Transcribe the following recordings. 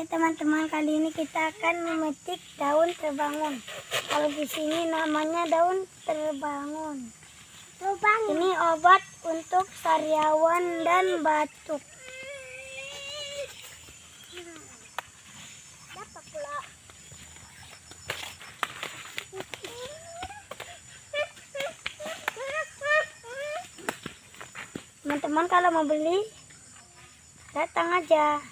teman-teman, kali ini kita akan memetik daun terbangun. Kalau di sini namanya daun terbangun. Ini obat untuk sariawan dan batuk. Dapat pula. Teman-teman, kalau mau beli datang aja,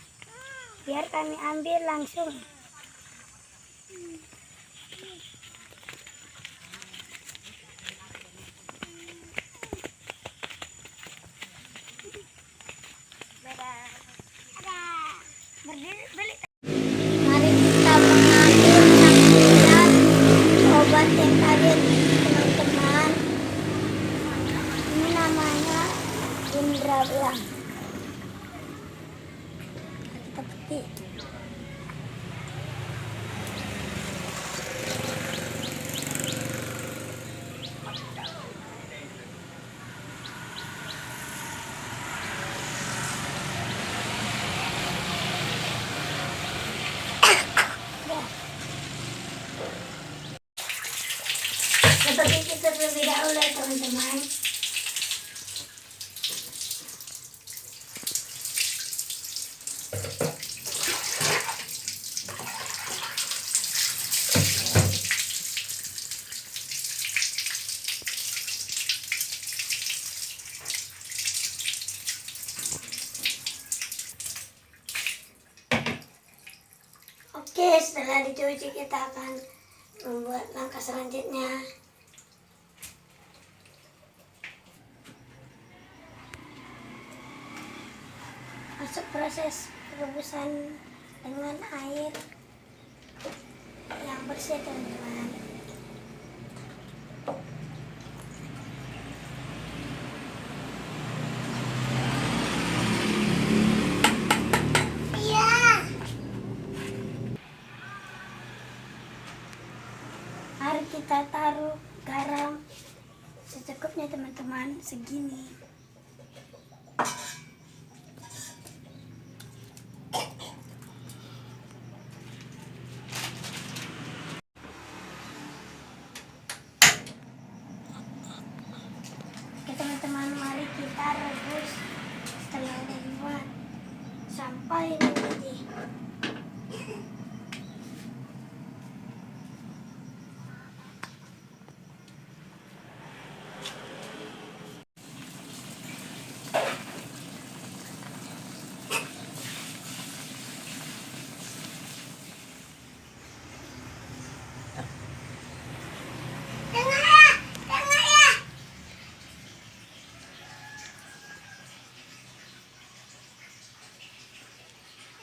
biar kami ambil langsung. Beli. Mari kita mengambil campuran obat yang tadi, teman-teman. Ini namanya Indra Belang. Kita petik. Seperti itu terlebih dahulu, teman-teman. Oke, setelah dicuci kita akan membuat langkah selanjutnya. Masuk proses perebusan dengan air yang bersih, teman-teman. Mari kita taruh garam secukupnya, teman-teman, segini. Oke, teman-teman, mari kita rebus setelah dibuat sampai mendidih.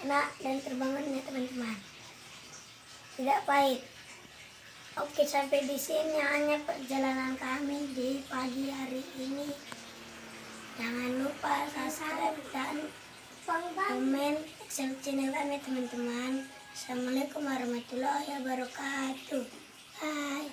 Enak dan terbangunnya, teman-teman. Tidak pahit. Oke, sampai di sini hanya perjalanan kami di pagi hari ini. Jangan lupa subscribe dan komen channel kami, teman-teman. Assalamualaikum warahmatullahi wabarakatuh. Bye.